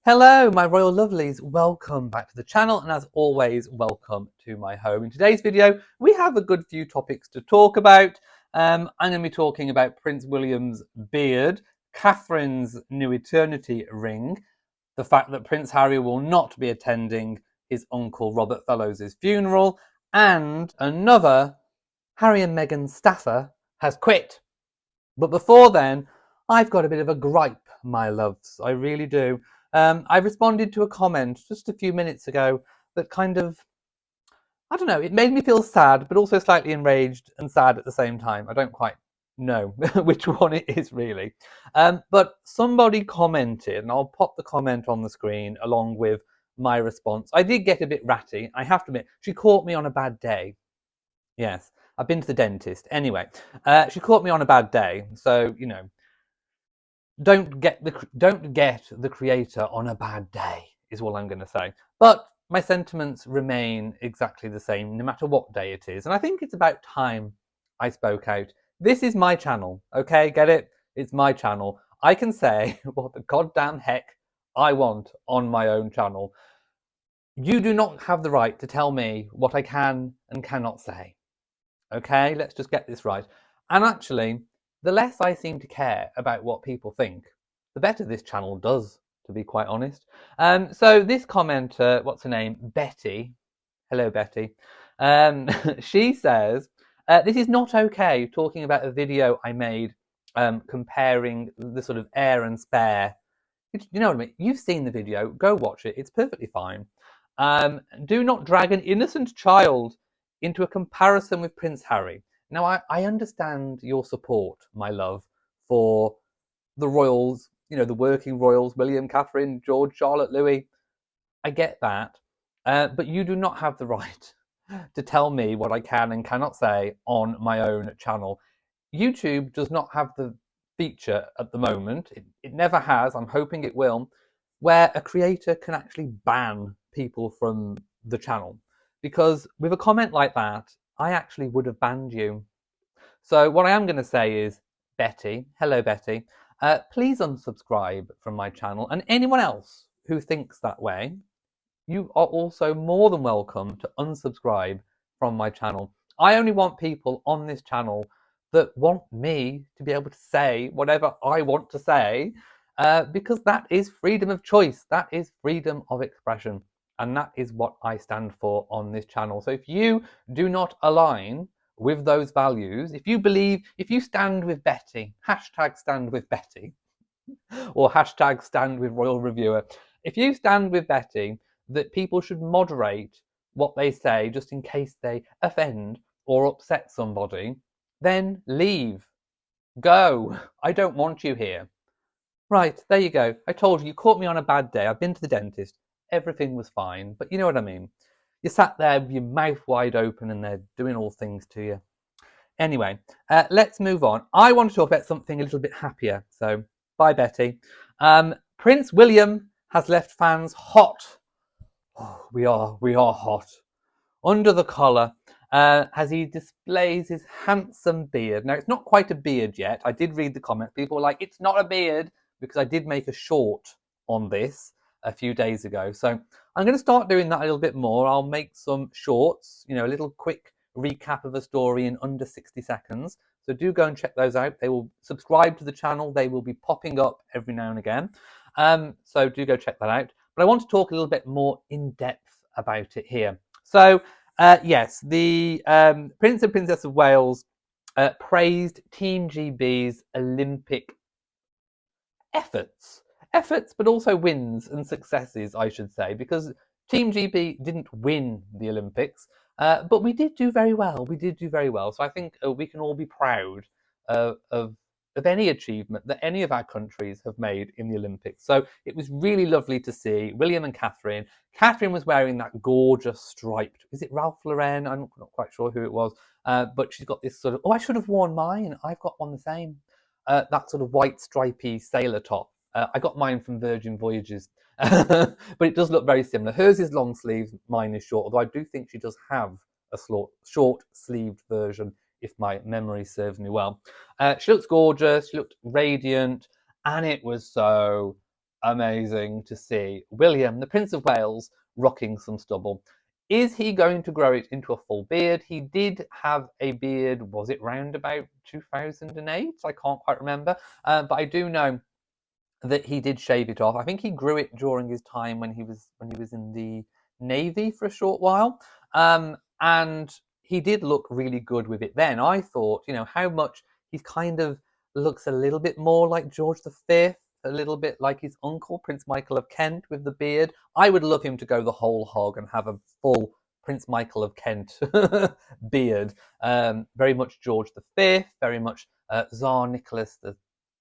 Hello, my royal lovelies. Welcome back to the channel, and as always, welcome to my home. In today's video, we have a good few topics to talk about. I'm going to be talking about Prince William's beard, Catherine's new eternity ring, the fact that Prince Harry will not be attending his uncle Robert Fellowes' funeral, and another Harry and Meghan staffer has quit. But before then, I've got a bit of a gripe, my loves. I really do. I responded to a comment just a few minutes ago that kind of, I don't know, it made me feel sad, but also slightly enraged and sad at the same time. I don't quite know which one it is really. But somebody commented, and I'll pop the comment on the screen along with my response. I did get a bit ratty, I have to admit. She caught me on a bad day. Yes, I've been to the dentist. Anyway, she caught me on a bad day, so, you know, don't get the creator on a bad day is all I'm going to say. But my sentiments remain exactly the same no matter what day it is, and I think it's about time I spoke out. This is my channel, okay? Get it? It's my channel. I can say what the goddamn heck I want on my own channel. You do not have the right to tell me what I can and cannot say. Okay, let's just get this right. And actually, the less I seem to care about what people think, the better this channel does, to be quite honest. So this commenter, what's her name? Betty. Hello, Betty. She says, this is not okay, talking about a video I made comparing the sort of heir and spare. You know what I mean? You've seen the video. Go watch it. It's perfectly fine. Do not drag an innocent child into a comparison with Prince Harry. Now, I understand your support, my love, for the royals, you know, the working royals, William, Catherine, George, Charlotte, Louis. I get that. But you do not have the right to tell me what I can and cannot say on my own channel. YouTube does not have the feature at the moment, it never has, I'm hoping it will, where a creator can actually ban people from the channel. Because with a comment like that, I actually would have banned you. So what I am going to say is, Betty, hello Betty, please unsubscribe from my channel, and anyone else who thinks that way, you are also more than welcome to unsubscribe from my channel. I only want people on this channel that want me to be able to say whatever I want to say, because that is freedom of choice, that is freedom of expression, and that is what I stand for on this channel. So if you do not align with those values, if you stand with Betty, hashtag stand with Betty, or hashtag stand with Royal Reviewer, if you stand with Betty that people should moderate what they say just in case they offend or upset somebody, then leave. Go. I don't want you here. Right, there you go. I told you, you caught me on a bad day. I've been to the dentist. Everything was fine, but you know what I mean. You sat there with your mouth wide open and they're doing all things to you. Anyway, let's move on. I want to talk about something a little bit happier. So, bye, Betty. Prince William has left fans hot. Oh, we are hot. Under the collar, as he displays his handsome beard. Now, it's not quite a beard yet. I did read the comments. People were like, it's not a beard, because I did make a short on this a few days ago. So I'm going to start doing that a little bit more. I'll make some shorts, you know, a little quick recap of a story in under 60 seconds. So do go and check those out. They will subscribe to the channel. They will be popping up every now and again. So do go check that out. But I want to talk a little bit more in depth about it here. So yes, the Prince and Princess of Wales praised Team GB's Olympic efforts, but also wins and successes, I should say, because Team GB didn't win the Olympics, but we did do very well. We did do very well. So I think we can all be proud of any achievement that any of our countries have made in the Olympics. So it was really lovely to see William and Catherine. Catherine was wearing that gorgeous striped, is it Ralph Lauren? I'm not quite sure who it was, but she's got this sort of, oh, I should have worn mine. I've got one the same. That sort of white stripy sailor top. I got mine from Virgin Voyages, but it does look very similar. Hers is long sleeves, mine is short, although I do think she does have a short sleeved version, if my memory serves me well. She looks gorgeous, she looked radiant, and it was so amazing to see William, the Prince of Wales, rocking some stubble. Is he going to grow it into a full beard? He did have a beard, was it round about 2008? I can't quite remember. But I do know that he did shave it off. I think he grew it during his time when he was in the Navy for a short while. And he did look really good with it then. I thought, how much he kind of looks a little bit more like George V, a little bit like his uncle, Prince Michael of Kent, with the beard. I would love him to go the whole hog and have a full Prince Michael of Kent beard. Very much George V, very much Tsar Nicholas the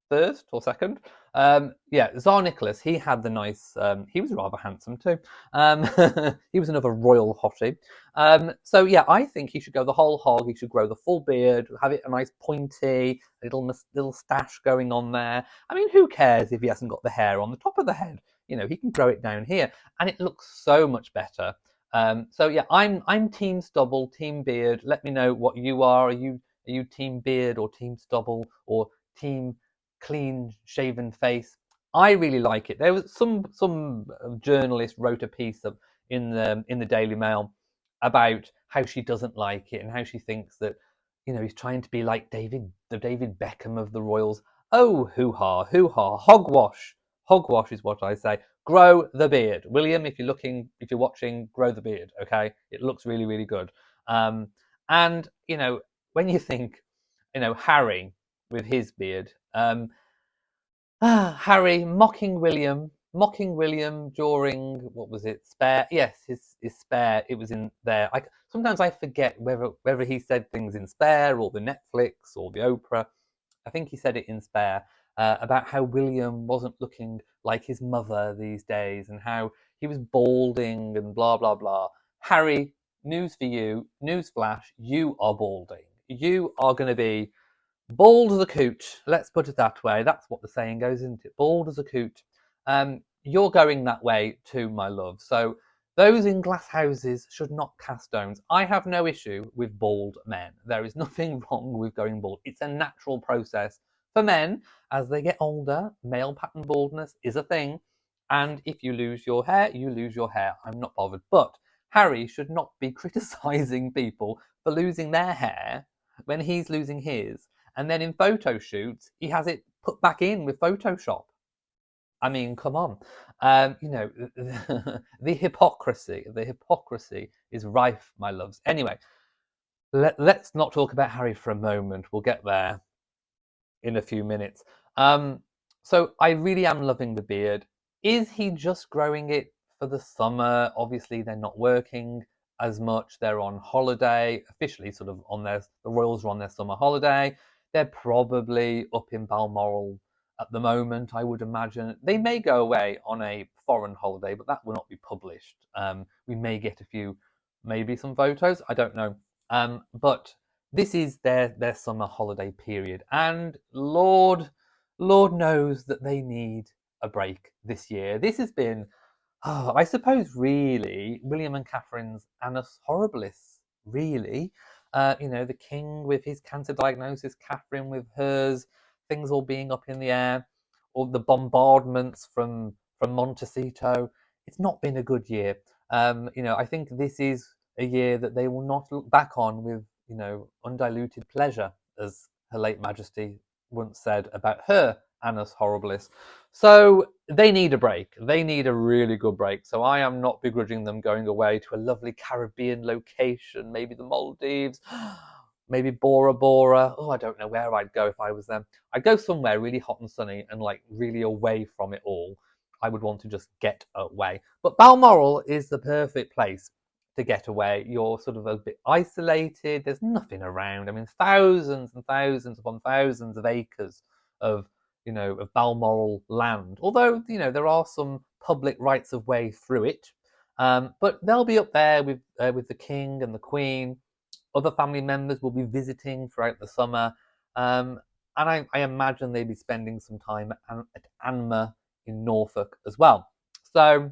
first or second. Yeah, Tsar Nicholas, he had the nice, he was rather handsome too. He was another royal hottie. So yeah, I think he should go the whole hog. He should grow the full beard, have it a nice pointy, little stash going on there. I mean, who cares if he hasn't got the hair on the top of the head? He can grow it down here, and it looks so much better. So yeah, I'm team stubble, team beard. Let me know what you are. Are you team beard or team stubble or team clean shaven face? I really like it. There was some journalist wrote a piece in the Daily Mail about how she doesn't like it and how she thinks that he's trying to be like the David Beckham of the royals. Oh, hoo-ha, hoo-ha, hogwash is what I say. Grow the beard, William. If you're watching, grow the beard. Okay, it looks really, really good. And when you think, Harry with his beard, Harry mocking William during, what was it? Spare? Yes, his Spare. It was in there. Sometimes I forget whether he said things in Spare or the Netflix or the Oprah. I think he said it in Spare about how William wasn't looking like his mother these days and how he was balding and blah blah blah. Harry, news for you, news flash, you are balding. You are going to be bald as a coot. Let's put it that way. That's what the saying goes, isn't it? Bald as a coot. You're going that way too, my love. So those in glass houses should not cast stones. I have no issue with bald men. There is nothing wrong with going bald. It's a natural process for men as they get older. Male pattern baldness is a thing. And if you lose your hair, you lose your hair. I'm not bothered. But Harry should not be criticizing people for losing their hair when he's losing his. And then in photo shoots, he has it put back in with Photoshop. I mean, come on. The hypocrisy is rife, my loves. Anyway, let's not talk about Harry for a moment. We'll get there in a few minutes. So I really am loving the beard. Is he just growing it for the summer? Obviously, they're not working as much. They're on holiday, officially sort of the royals are on their summer holiday. They're probably up in Balmoral at the moment, I would imagine. They may go away on a foreign holiday, but that will not be published. We may get maybe some photos. I don't know. But this is their summer holiday period, and Lord knows that they need a break this year. This has been, I suppose, really William and Catherine's Annus Horribilis. Really, the king with his cancer diagnosis, Catherine with hers, things all being up in the air, or the bombardments from Montecito. It's not been a good year. I think this is a year that they will not look back on with, undiluted pleasure, as Her late Majesty once said about her Annus Horribilis. So they need a break. They need a really good break. So I am not begrudging them going away to a lovely Caribbean location, maybe the Maldives, maybe Bora Bora. Oh, I don't know where I'd go if I was them. I'd go somewhere really hot and sunny and like really away from it all. I would want to just get away. But Balmoral is the perfect place to get away. You're sort of a bit isolated. There's nothing around. I mean, thousands and thousands upon thousands of acres of of Balmoral land. Although there are some public rights of way through it, but they'll be up there with the king and the queen. Other family members will be visiting throughout the summer, and I imagine they'll be spending some time at Anmer in Norfolk as well. So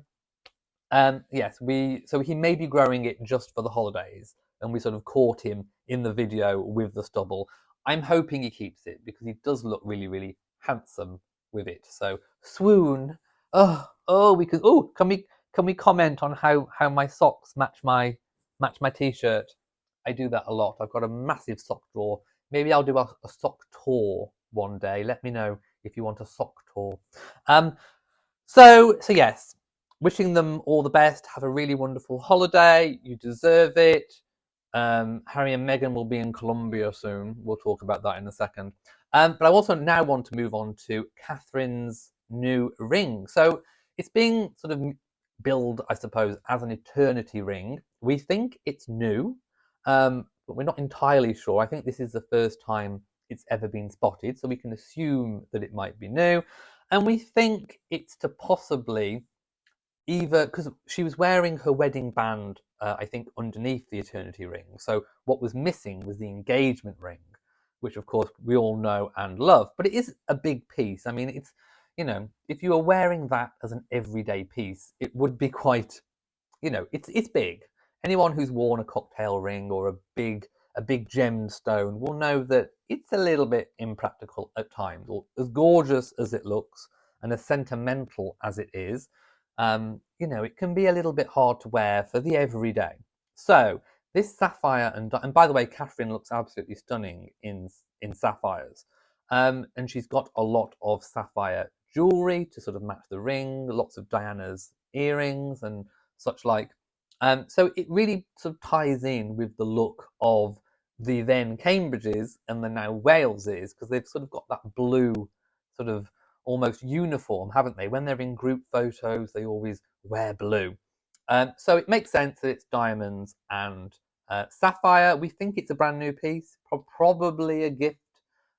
yes, so he may be growing it just for the holidays, and we sort of caught him in the video with the stubble. I'm hoping he keeps it because he does look really, really handsome with it. So swoon We could. Oh, can we comment on how my socks match my t-shirt? I do that a lot. I've got a massive sock drawer. Maybe I'll do a sock tour one day. Let me know if you want a sock tour. Um, so yes, wishing them all the best. Have a really wonderful holiday. You deserve it. Harry and Meghan will be in Colombia soon. We'll talk about that in a second. But I also now want to move on to Catherine's new ring. So it's being sort of billed, I suppose, as an eternity ring. We think it's new, but we're not entirely sure. I think this is the first time it's ever been spotted, so we can assume that it might be new. And we think it's to possibly either, because she was wearing her wedding band, I think, underneath the eternity ring. So what was missing was the engagement ring, which of course we all know and love. But it is a big piece. I mean, it's, if you were wearing that as an everyday piece, it would be quite, it's big. Anyone who's worn a cocktail ring or a big gemstone will know that it's a little bit impractical at times. Or as gorgeous as it looks and as sentimental as it is, it can be a little bit hard to wear for the everyday. So this sapphire and by the way, Catherine looks absolutely stunning in sapphires, and she's got a lot of sapphire jewelry to sort of match the ring, lots of Diana's earrings and such like. So it really sort of ties in with the look of the then Cambridges and the now Waleses, because they've sort of got that blue sort of almost uniform, haven't they? When they're in group photos, they always wear blue. So it makes sense that it's diamonds and sapphire. We think it's a brand new piece, probably a gift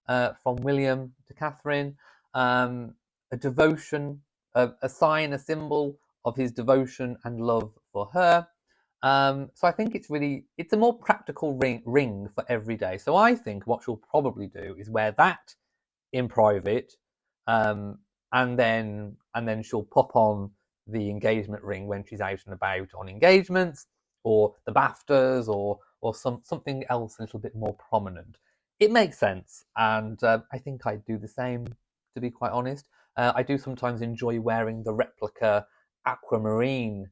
from William to Catherine, a devotion, a sign, a symbol of his devotion and love for her. So I think it's a more practical ring for every day. So I think what she'll probably do is wear that in private, um, and then she'll pop on the engagement ring when she's out and about on engagements or the BAFTAs or something else a little bit more prominent. It makes sense, and I think I'd do the same. To be quite honest, I do sometimes enjoy wearing the replica aquamarine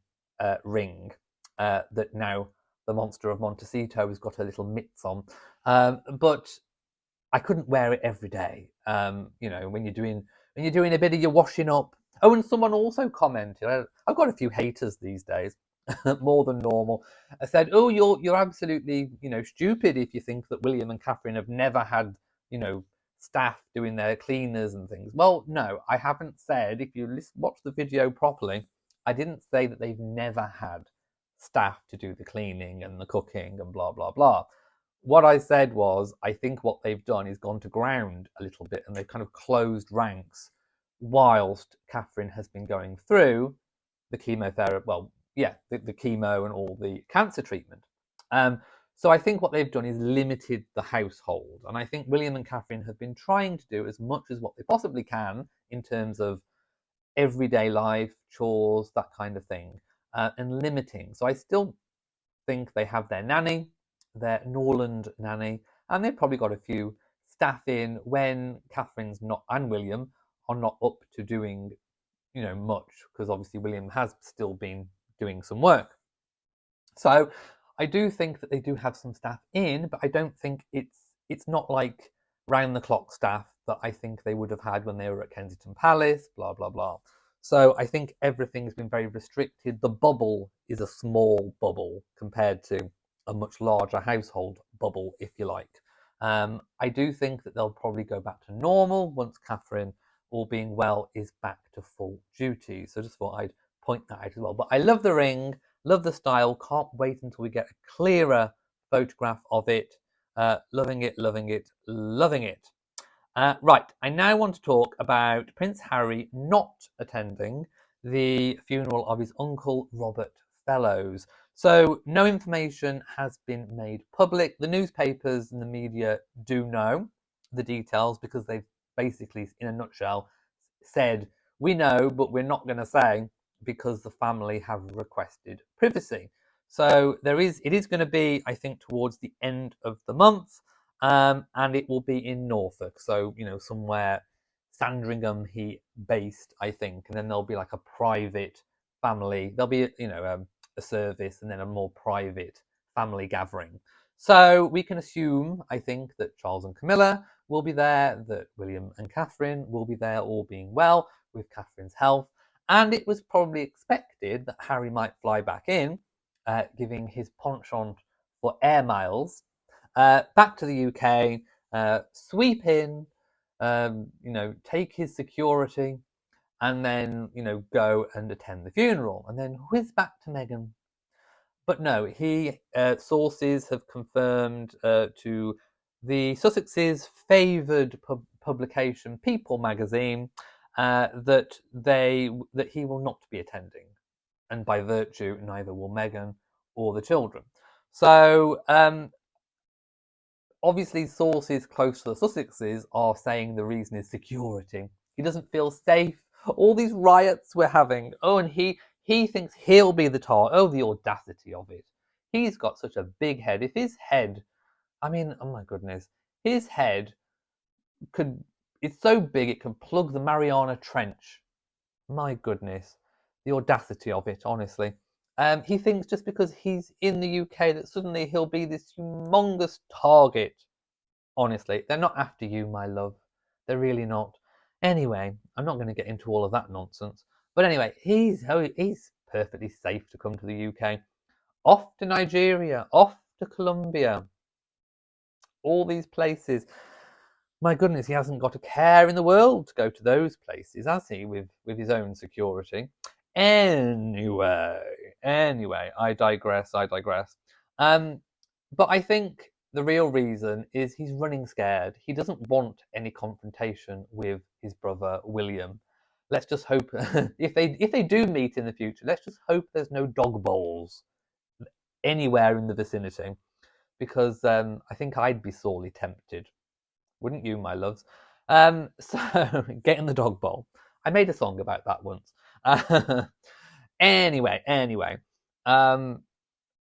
ring that now the monster of Montecito has got her little mitts on, but I couldn't wear it every day. When you're doing a bit of your washing up. Oh, and someone also commented. I've got a few haters these days, more than normal. I said, "Oh, you're absolutely stupid if you think that William and Catherine have never had staff doing their cleaners and things." Well, no, I haven't said. If you watch the video properly, I didn't say that they've never had staff to do the cleaning and the cooking and blah blah blah. What I said was, I think what they've done is gone to ground a little bit and they've kind of closed ranks whilst Catherine has been going through the chemotherapy, well, yeah, the chemo and all the cancer treatment. So I think what they've done is limited the household. And I think William and Catherine have been trying to do as much as what they possibly can in terms of everyday life, chores, that kind of thing, and limiting. So I still think they have their nanny, their Norland nanny, and they've probably got a few staff in when Catherine's not and William are not up to doing, much, because obviously William has still been doing some work. So I do think that they do have some staff in, but I don't think it's not like round the clock staff that I think they would have had when they were at Kensington Palace, blah blah blah. So I think everything's been very restricted. The bubble is a small bubble compared to a much larger household bubble, if you like. I do think that they'll probably go back to normal once Catherine, all being well, is back to full duty. So just thought I'd point that out as well. But I love the ring. Love the style. Can't wait until we get a clearer photograph of it. Loving it, loving it, loving it. Right, I now want to talk about Prince Harry not attending the funeral of his uncle Robert Fellows. So no information has been made public. The newspapers and the media do know the details because they've basically, in a nutshell, said, we know, but we're not going to say because the family have requested privacy. So it is going to be, I think, towards the end of the month, and it will be in Norfolk, so somewhere Sandringham based, I think, and then there'll be like a private family. There'll be, a service and then a more private family gathering. So we can assume, I think, that Charles and Camilla will be there, that William and Catherine will be there, all being well with Catherine's health. And it was probably expected that Harry might fly back in, giving his penchant for air miles, back to the UK, sweep in, take his security, and then, go and attend the funeral, and then whiz back to Meghan. But no, sources have confirmed to the Sussex's favoured publication, People magazine, that he will not be attending, and by virtue, neither will Meghan or the children. So obviously, sources close to the Sussexes are saying the reason is security. He doesn't feel safe. All these riots we're having. Oh, and he thinks he'll be the target. Oh, the audacity of it. He's got such a big head. If his head, I mean, oh my goodness, his head it's so big it can plug the Mariana Trench. My goodness, the audacity of it, honestly. He thinks just because he's in the UK that suddenly he'll be this humongous target. Honestly, they're not after you, my love. They're really not. Anyway, I'm not going to get into all of that nonsense. But anyway, he's perfectly safe to come to the UK. Off to Nigeria, off to Colombia. All these places. My goodness, he hasn't got a care in the world to go to those places, has he, with his own security? Anyway, I digress. But I think the real reason is he's running scared. He doesn't want any confrontation with his brother William. Let's just hope if they do meet in the future, let's just hope there's no dog bowls anywhere in the vicinity, because I think I'd be sorely tempted. Wouldn't you, my loves? So get in the dog bowl. I made a song about that once. Anyway,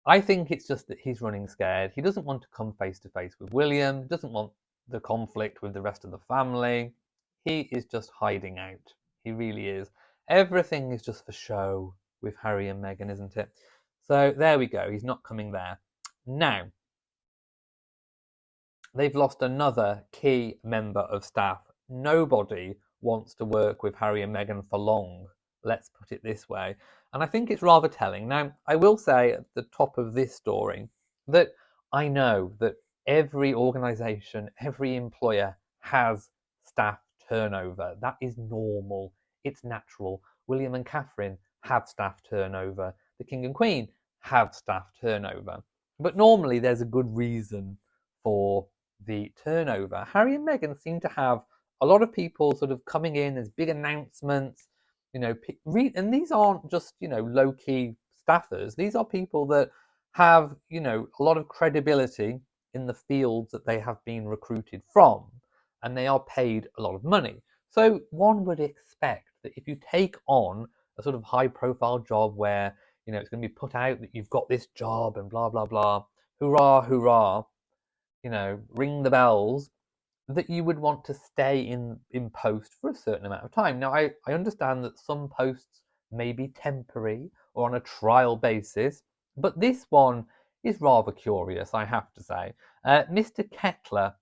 I think it's just that he's running scared. He doesn't want to come face to face with William, doesn't want the conflict with the rest of the family. He is just hiding out. He really is. Everything is just for show with Harry and Meghan, isn't it? So there we go. He's not coming there. Now, they've lost another key member of staff. Nobody wants to work with Harry and Meghan for long. Let's put it this way. And I think it's rather telling. Now, I will say at the top of this story that I know that every organisation, every employer has staff turnover. That is normal. It's natural. William and Catherine have staff turnover. The King and Queen have staff turnover. But normally there's a good reason for the turnover. Harry and Meghan seem to have a lot of people sort of coming in as big announcements, and these aren't just, low-key staffers. These are people that have, a lot of credibility in the fields that they have been recruited from, and they are paid a lot of money. So one would expect that if you take on a sort of high-profile job where, it's going to be put out that you've got this job and blah, blah, blah, hurrah, hurrah, ring the bells, that you would want to stay in post for a certain amount of time. Now, I understand that some posts may be temporary or on a trial basis, but this one is rather curious, I have to say. Mr. Kettler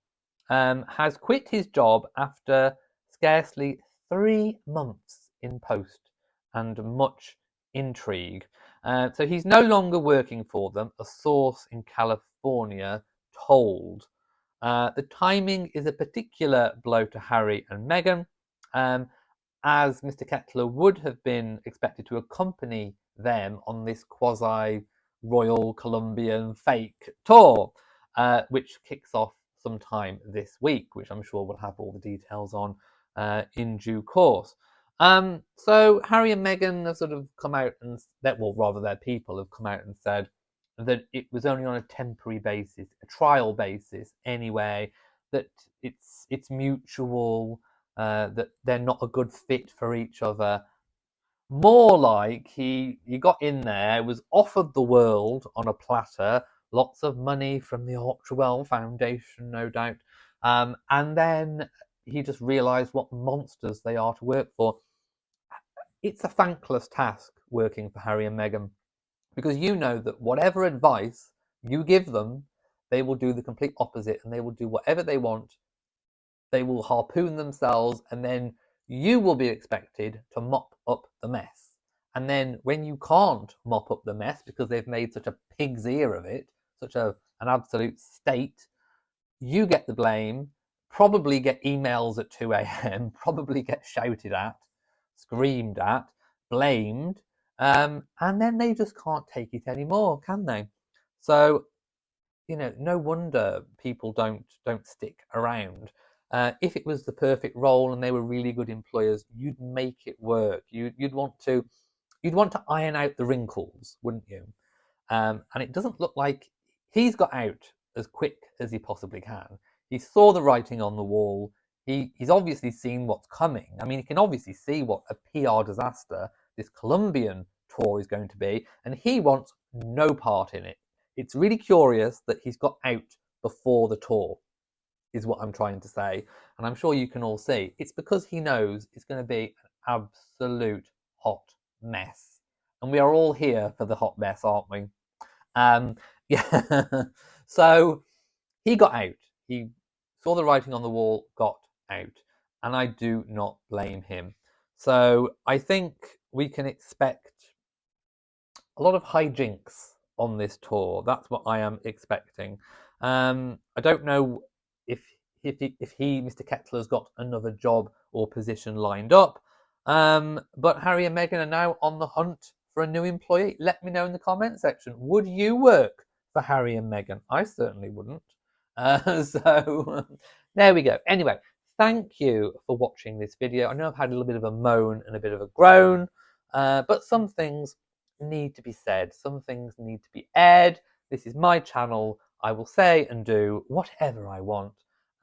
has quit his job after scarcely 3 months in post and much intrigue. So he's no longer working for them, a source in California told. The timing is a particular blow to Harry and Meghan, as Mr. Kettler would have been expected to accompany them on this quasi-royal Colombian fake tour, which kicks off sometime this week, which I'm sure we'll have all the details on in due course. So Harry and Meghan have sort of come out and, their people have come out and said that it was only on a temporary basis, a trial basis anyway, that it's mutual, that they're not a good fit for each other. More like he got in there, was offered the world on a platter, lots of money from the Orchwell Foundation, no doubt, and then he just realised what monsters they are to work for. It's a thankless task working for Harry and Meghan, because you know that whatever advice you give them, they will do the complete opposite, and they will do whatever they want. They will harpoon themselves, and then you will be expected to mop up the mess. And then when you can't mop up the mess because they've made such a pig's ear of it, an absolute state, you get the blame, probably get emails at 2 a.m., probably get shouted at, screamed at, blamed, and then they just can't take it anymore, can they? So, no wonder people don't stick around. If it was the perfect role and they were really good employers, you'd make it work. You'd want to iron out the wrinkles, wouldn't you? And it doesn't look like he's got out as quick as he possibly can. He saw the writing on the wall. He's obviously seen what's coming. I mean, he can obviously see what a PR disaster this Colombian tour is going to be, and he wants no part in it. It's really curious that he's got out before the tour, is what I'm trying to say. And I'm sure you can all see it's because he knows it's going to be an absolute hot mess. And we are all here for the hot mess, aren't we? Yeah. So he got out. He saw the writing on the wall, got out. And I do not blame him. So I think we can expect a lot of hijinks on this tour. That's what I am expecting. I don't know if Mr. Kettler's got another job or position lined up. But Harry and Meghan are now on the hunt for a new employee. Let me know in the comment section. Would you work for Harry and Meghan? I certainly wouldn't. So there we go. Anyway, thank you for watching this video. I know I've had a little bit of a moan and a bit of a groan, but some things need to be said. Some things need to be aired. This is my channel. I will say and do whatever I want.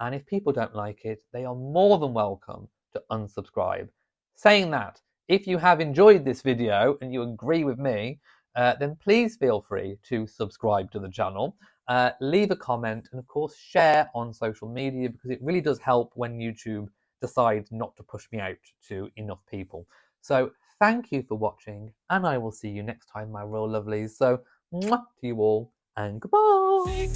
And if people don't like it, they are more than welcome to unsubscribe. Saying that, if you have enjoyed this video and you agree with me, then please feel free to subscribe to the channel, leave a comment, and of course share on social media, because it really does help when YouTube decides not to push me out to enough people. So thank you for watching, and I will see you next time, my royal lovelies. So, mwah to you all, and goodbye.